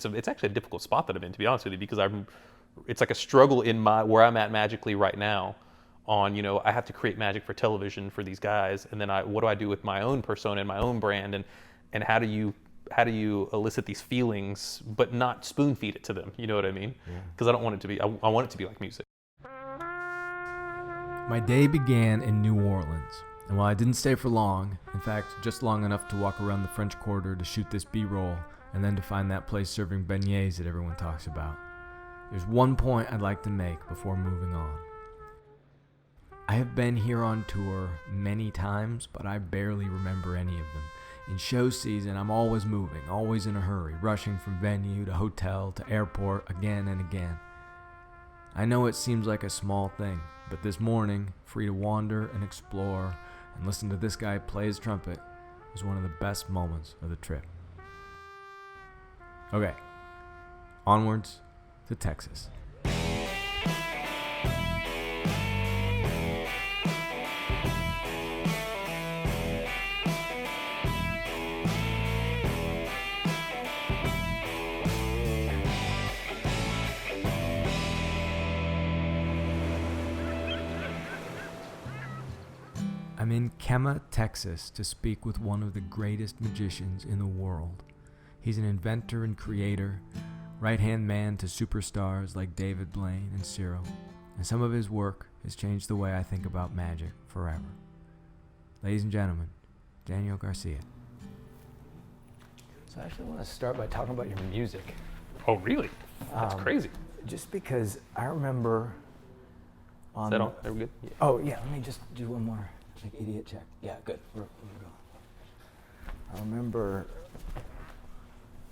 it's actually a difficult spot that I'm in, to be honest with you, because it's like a struggle in where I'm at magically right now. On, I have to create magic for television for these guys, and then what do I do with my own persona and my own brand, and how do you elicit these feelings but not spoon feed it to them? You know what I mean? Because I don't want it to be. I want it to be like music. My day began in New Orleans, and while I didn't stay for long, in fact, just long enough to walk around the French Quarter to shoot this B-roll, and then to find that place serving beignets that everyone talks about, there's one point I'd like to make before moving on. I have been here on tour many times, but I barely remember any of them. In show season, I'm always moving, always in a hurry, rushing from venue to hotel to airport again and again. I know it seems like a small thing, but this morning, free to wander and explore and listen to this guy play his trumpet was one of the best moments of the trip. Okay, onwards to Texas. I'm in Kemah, Texas, to speak with one of the greatest magicians in the world. He's an inventor and creator, right-hand man to superstars like David Blaine and Cyril, and some of his work has changed the way I think about magic forever. Ladies and gentlemen, Daniel Garcia. So I actually want to start by talking about your music. Oh, really? That's crazy. Just because I remember Is that on? Are we good? Yeah. Oh, yeah, let me just do one more idiot check. Yeah, good. We're going. I remember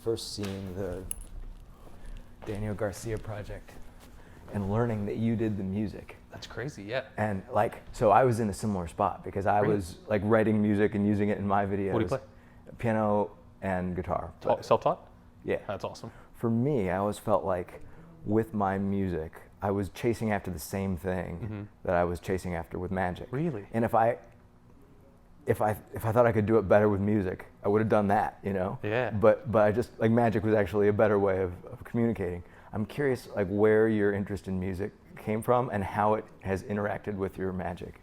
first seeing the Daniel Garcia project and learning that you did the music. That's crazy, yeah. And so I was in a similar spot because I was writing music and using it in my videos. What do you play? Piano and guitar. Self-taught? Yeah. That's awesome. For me, I always felt like with my music, I was chasing after the same thing that I was chasing after with magic. Really? And if I thought I could do it better with music, I would have done that, Yeah. But I just, magic was actually a better way of communicating. I'm curious, where your interest in music came from and how it has interacted with your magic.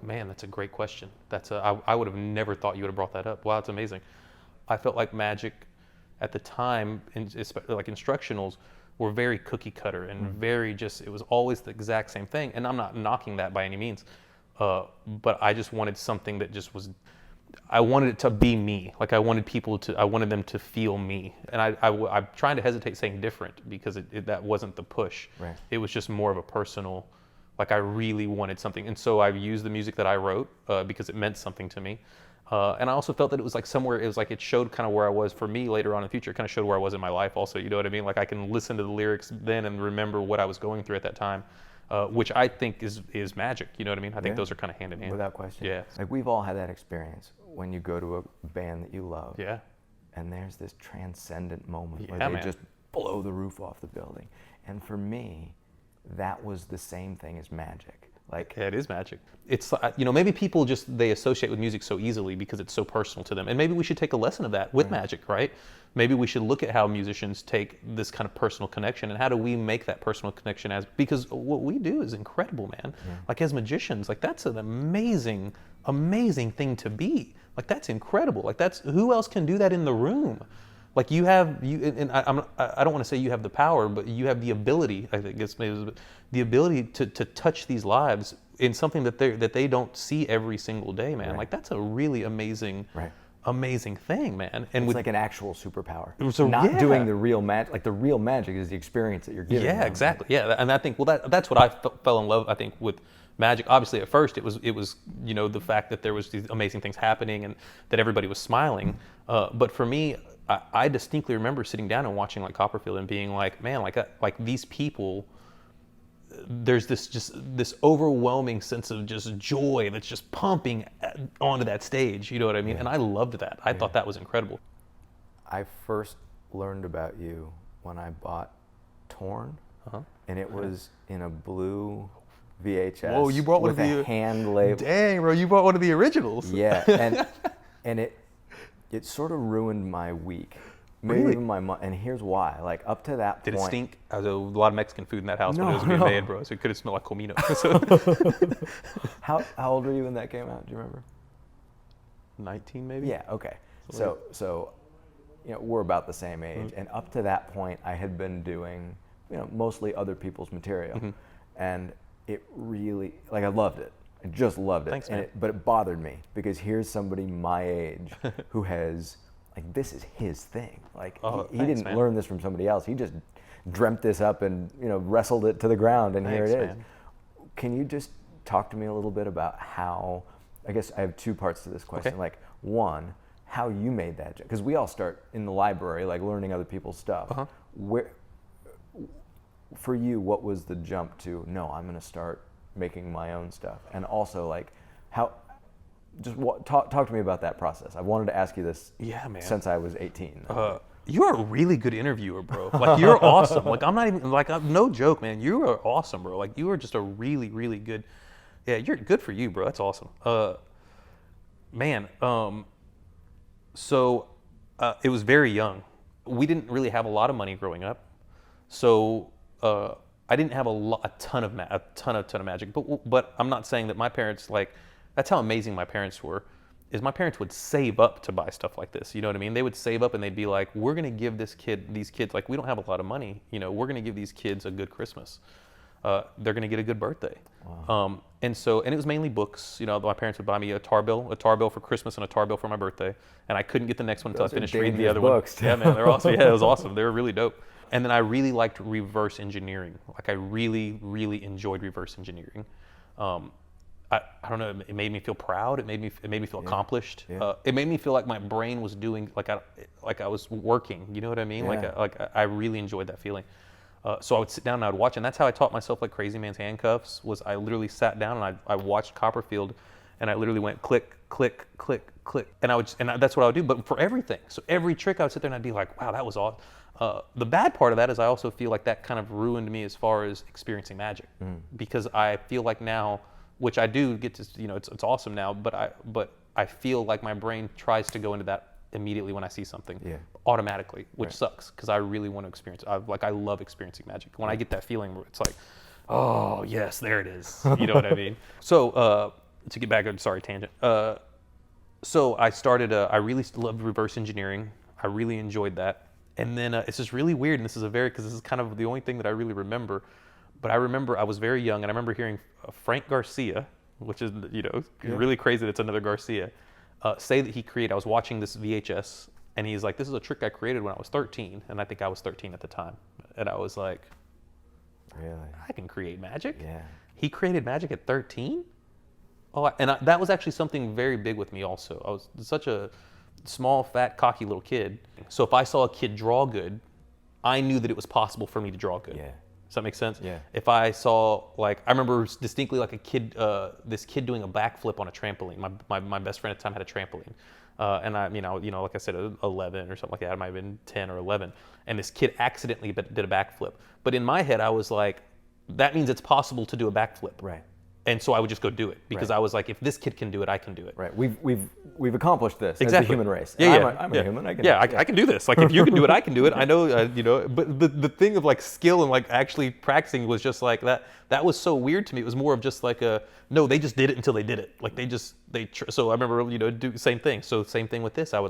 Man, that's a great question. I would have never thought you would have brought that up. Wow, that's amazing. I felt like magic at the time, like instructionals, were very cookie cutter and very just, it was always the exact same thing. And I'm not knocking that by any means, but I just wanted something that just was, I wanted it to be me. I wanted them to feel me. And I'm trying to hesitate saying different because that wasn't the push. Right. It was just more of a personal, I really wanted something. And so I used the music that I wrote because it meant something to me. And I also felt that it was somewhere, it showed kind of where I was for me later on in the future. It kind of showed where I was in my life also, you know what I mean? I can listen to the lyrics then and remember what I was going through at that time, which I think is magic, you know what I mean? I think those are kind of hand in hand. Without question. Yeah. We've all had that experience when you go to a band that you love. Yeah. And there's this transcendent moment Yeah, where they just blow the roof off the building. And for me, that was the same thing as magic. Yeah, it is magic. It's, maybe people they associate with music so easily because it's so personal to them. And maybe we should take a lesson of that with magic, right? Maybe we should look at how musicians take this kind of personal connection and how do we make that personal connection because what we do is incredible, man. Yeah. As magicians, that's an amazing, amazing thing to be. That's incredible. Who else can do that in the room? And I don't want to say you have the power, but you have the ability, I think it's maybe the ability to touch these lives in something that they don't see every single day, man. Right. That's a really amazing, amazing thing, man. And it's like an actual superpower. So, not doing the real magic. The real magic is the experience that you're giving. Yeah, exactly. Yeah, and I think that's what I fell in love. I think with magic. Obviously, at first it was the fact that there was these amazing things happening and that everybody was smiling. But for me, I distinctly remember sitting down and watching Copperfield and being man, these people, there's this overwhelming sense of just joy that's just pumping onto that stage. You know what I mean? Yeah. And I loved that. I thought that was incredible. I first learned about you when I bought Torn, and it was in a blue VHS. Oh, you brought with a hand label. Dang, bro, you brought one of the originals. Yeah, and it. It sort of ruined my week. Maybe Really? even my month. And here's why. Like, up to that Did point. it stink? There was a lot of Mexican food in that house when No, it was being no. made, bro. So it could have smelled like comino. So How old were you when that came out? Do you remember? 19 maybe? Yeah, okay. So we're about the same age. Mm-hmm. And up to that point, I had been doing, mostly other people's material. Mm-hmm. And it really, like, I loved it. I just loved it. Thanks, man. But it bothered me because here's somebody my age who has, like, this is his thing. Like, he thanks, didn't man. learn this from somebody else. He just dreamt this up and, wrestled it to the ground, and Thanks, here it is. man. Can you just talk to me a little bit about how, I guess I have two parts to this question. Okay. Like, one, how you made that jump, because we all start in the library, like, learning other people's stuff. Uh-huh. Where, for you, what was the jump to, no, I'm going to start making my own stuff? And also, like, how, talk to me about that process. I wanted to ask you this Man. since I was 18. You're a really good interviewer, bro. Like, you're awesome. Like, I'm not even, like, no joke, man. You are awesome, bro. Like, you are just a really, really good, you're good for you, bro. That's awesome. So it was very young. We didn't really have a lot of money growing up. So I didn't have a ton of magic. But I'm not saying that my parents, like, that's how amazing my parents were. Is my parents would save up to buy stuff like this. You know what I mean? They would save up and they'd be like, we're going to give these kids, like, we don't have a lot of money. We're going to give these kids a good Christmas. They're going to get a good birthday. Wow. And it was mainly books. My parents would buy me a tar bill for Christmas and a tar bill for my birthday. And I couldn't get the next one until I finished reading the other books, one. Yeah, man, they're awesome. Yeah, it was awesome. They were really dope. And then I really liked reverse engineering. Like, I really, really enjoyed reverse engineering. I don't know. It made me feel proud. It made me feel accomplished. Yeah. It made me feel like my brain was doing, like I was working. You know what I mean? Yeah. Like I really enjoyed that feeling. So I would sit down and I would watch, and that's how I taught myself, like, Crazy Man's Handcuffs. Was I literally sat down and I watched Copperfield, and I literally went click, click, click, click, and that's what I would do. But for everything, so every trick, I would sit there and I'd be like, wow, that was awesome. The bad part of that is I also feel like that kind of ruined me as far as experiencing magic, because I feel like now, which I do get to, it's awesome now, but I feel like my brain tries to go into that immediately when I see something, automatically, which sucks, because I really want to experience it. I love experiencing magic. When I get that feeling where it's like, oh yes, there it is. You know what I mean? So to get back, sorry, tangent. So I started. I really loved reverse engineering. I really enjoyed that. And then it's just really weird, and because this is kind of the only thing that I really remember. But I remember I was very young, and I remember hearing Frank Garcia, which is, really crazy that it's another Garcia, say that he created. I was watching this VHS, and he's like, "This is a trick I created when I was 13," and I think I was 13 at the time, and I was like, Really? I can create magic. Yeah. He created magic at 13. That was actually something very big with me also. I was such a small, fat, cocky little kid. So if I saw a kid draw good, I knew that it was possible for me to draw good. Yeah. Does that make sense? Yeah. If I saw, like, I remember distinctly, like, this kid doing a backflip on a trampoline. My best friend at the time had a trampoline. And I, like I said, 11 or something like that. It might have been 10 or 11. And this kid accidentally did a backflip. But in my head, I was like, that means it's possible to do a backflip. Right. And so I would just go do it, because Right. I was like, if this kid can do it, I can do it. Right. We've accomplished this Exactly. as the human race. Yeah, I'm yeah. a human. I can. Yeah, I can do this. Like, if you can do it, I can do it. I know, But the thing of, like, skill and, like, actually practicing was just like that. That was so weird to me. It was more of just like no, they just did it until they did it. Like, so I remember, do the same thing. So same thing with this. I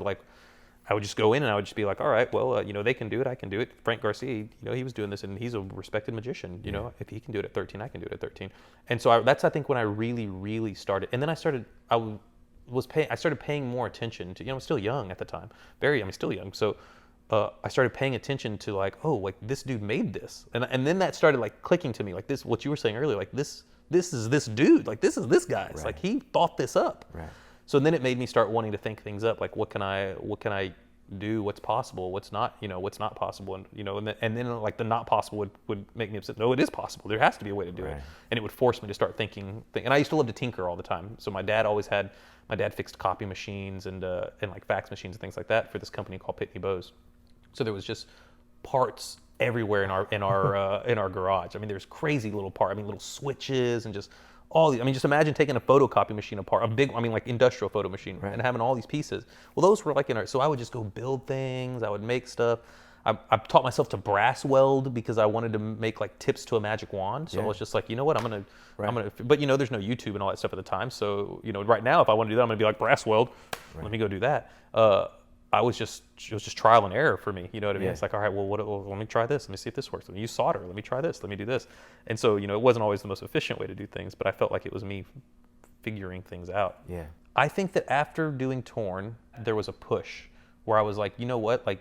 would just go in and I would just be like, all right, well, they can do it, I can do it. Frank Garcia, he was doing this, and he's a respected magician. If he can do it at 13, I can do it at 13. And so that's, I think, when I really, really started. And then I started paying more attention to, I'm still young at the time. Still young. So I started paying attention to, like, oh, like, this dude made this. And then that started, like, clicking to me, like, this, what you were saying earlier, like, this is this dude, like, this is this guy. It's Right. like, he thought this up. Right. So then it made me start wanting to think things up, like, what can I do, what's possible, what's not, what's not possible, and then like the not possible would make me upset. No, it is possible. There has to be a way to do it, Right. and it would force me to start thinking. And I used to love to tinker all the time. So my dad fixed copy machines and like fax machines and things like that for this company called Pitney Bowes. So there was just parts everywhere in our garage. I mean, there's crazy little little switches and just I mean, just imagine taking a photocopy machine apart, like industrial photo machine, Right. and having all these pieces. Well, those were like so I would just go build things. I would make stuff. I taught myself to brass weld because I wanted to make like tips to a magic wand. So I was just like, you know what, I'm gonna. But there's no YouTube and all that stuff at the time. So right now, if I want to do that, I'm gonna be like brass weld. Right. Let me go do that. It was just trial and error for me. You know what I mean? Yeah. It's like, all right, well, let me try this. Let me see if this works. Let me use solder. Let me try this. Let me do this. And so, it wasn't always the most efficient way to do things, but I felt like it was me figuring things out. Yeah. I think that after doing Torn, there was a push where I was like, you know what? Like,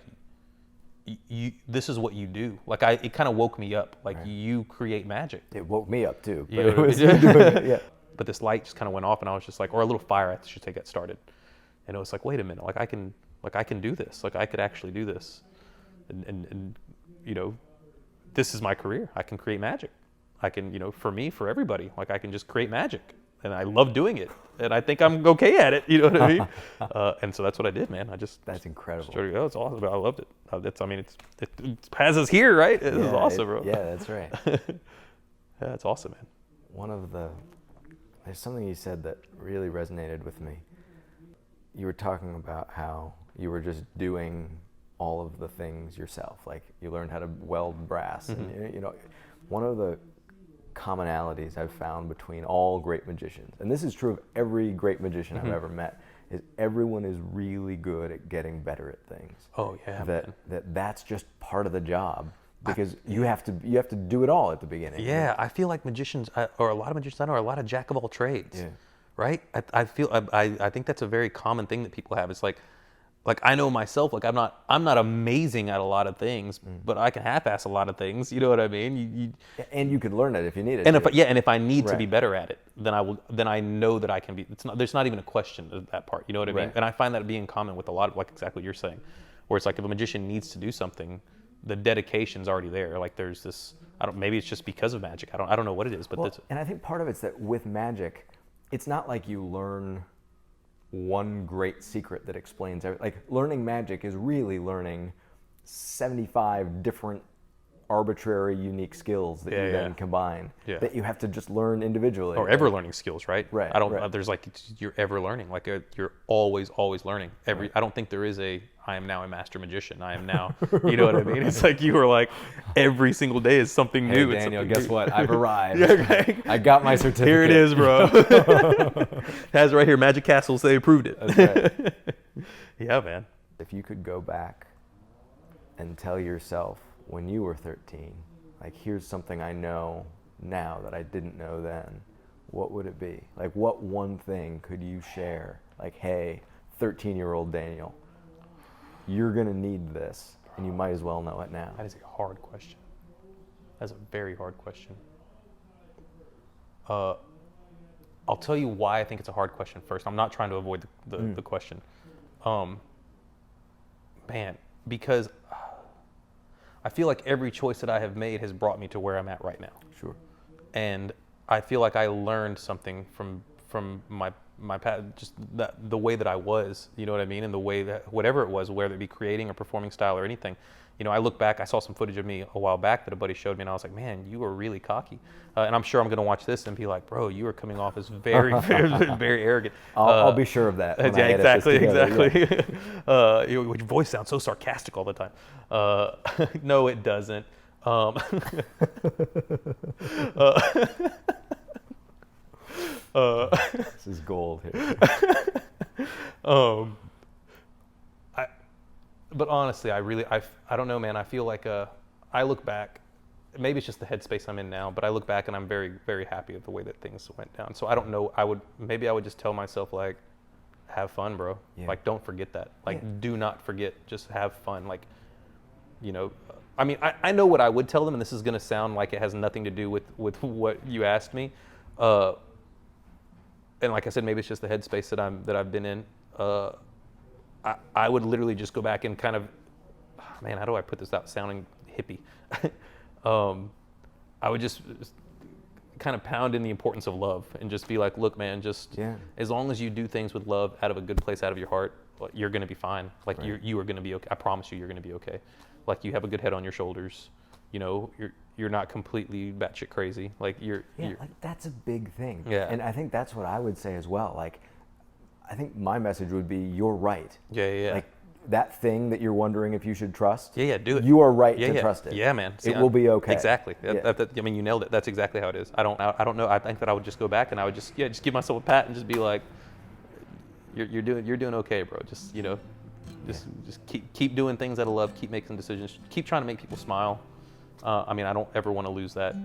this is what you do. Like, it kind of woke me up. Like, you create magic. It woke me up too. But You know it what I was mean? you doing it. Yeah. But this light just kind of went off, and I was just like, or a little fire, I should say, got started. And it was like, wait a minute, I can do this. Like, I could actually do this. And this is my career. I can create magic. I can, for me, for everybody, like I can just create magic. And I love doing it. And I think I'm okay at it, you know what I mean? And so that's what I did, man. That's incredible. It's awesome. I loved it. It has us here, right? It was awesome, bro. Yeah, that's right. Yeah, it's awesome, man. There's something you said that really resonated with me. You were talking about how you were just doing all of the things yourself. Like, you learned how to weld brass. Mm-hmm. And, one of the commonalities I've found between all great magicians, and this is true of every great magician I've ever met, is everyone is really good at getting better at things. Oh, yeah, That's just part of the job. Because you have to do it all at the beginning. Yeah, I feel like magicians, or a lot of magicians I know, are a lot of jack of all trades. Yeah. Right? I think that's a very common thing that people have. It's like I know myself, like I'm not amazing at a lot of things, but I can half-ass a lot of things. You know what I mean? And you could learn it if you need it. And if I need to be better at it, then I will. Then I know that I can be. There's not even a question of that part. You know what I mean? Right. And I find that being common with a lot of, like, exactly what you're saying, where it's like if a magician needs to do something, the dedication's already there. Like, there's this. Maybe it's just because of magic. I don't know what it is, but and I think part of it's that with magic, it's not like you learn one great secret that explains everything. Like, learning magic is really learning 75 different arbitrary, unique skills that you then combine that you have to just learn individually. Or ever learning skills, right? Right. There's like, you're ever learning. Like, you're always learning. I don't think there is I am now a master magician. I am now, you know what I mean? It's like you are like, every single day is something new. Hey, Daniel, guess what? I've arrived. Right. I got my certificate. Here it is, bro. It has it right here. Magic Castles, they approved it. That's right. Yeah, man. If you could go back and tell yourself when you were 13, like, here's something I know now that I didn't know then, what would it be? Like, what one thing could you share? Like, hey, 13-year-old Daniel, you're gonna need this, and you might as well know it now. That is a hard question. That's a very hard question. I'll tell you why I think it's a hard question first. I'm not trying to avoid the question. Because I feel like every choice that I have made has brought me to where I'm at right now. Sure. And I feel like I learned something from my past, just the way that I was, you know what I mean? And the way that, whatever it was, whether it be creating or performing style or anything, I look back, I saw some footage of me a while back that a buddy showed me, and I was like, man, you were really cocky. And I'm sure I'm going to watch this and be like, bro, you are coming off as very, very, very arrogant. I'll be sure of that. Yeah, exactly. Your voice sounds so sarcastic all the time. No, it doesn't. This is gold here. But honestly, I don't know, man. I feel like I look back, maybe it's just the headspace I'm in now, but I look back and I'm very, very happy with the way that things went down. So I don't know, I would just tell myself, like, have fun, bro. Yeah. Like, don't forget that. Like, do not forget, just have fun. Like, I mean, I know what I would tell them, and this is going to sound like it has nothing to do with what you asked me. And like I said, maybe it's just the headspace that I've been in. I would literally just go back and kind of, man, how do I put this without sounding hippie? I would just kind of pound in the importance of love and just be like, look, man, as long as you do things with love, out of a good place, out of your heart, you're going to be fine. Like, you are going to be okay. I promise you're going to be okay. Like, you have a good head on your shoulders. you're not completely batshit crazy. Like you're like that's a big thing. Yeah. And I think that's what I would say as well. Like, I think my message would be, you're right. Yeah. Like that thing that you're wondering if you should trust. Yeah, do it. You are right to trust it. Yeah, man. See, it will be okay. Exactly. Yeah. I mean, you nailed it. That's exactly how it is. I don't know. I think that I would just go back and I would just give myself a pat and just be like, you're doing okay, bro. Just just keep doing things that I love. Keep making decisions. Keep trying to make people smile. I mean, I don't ever want to lose that.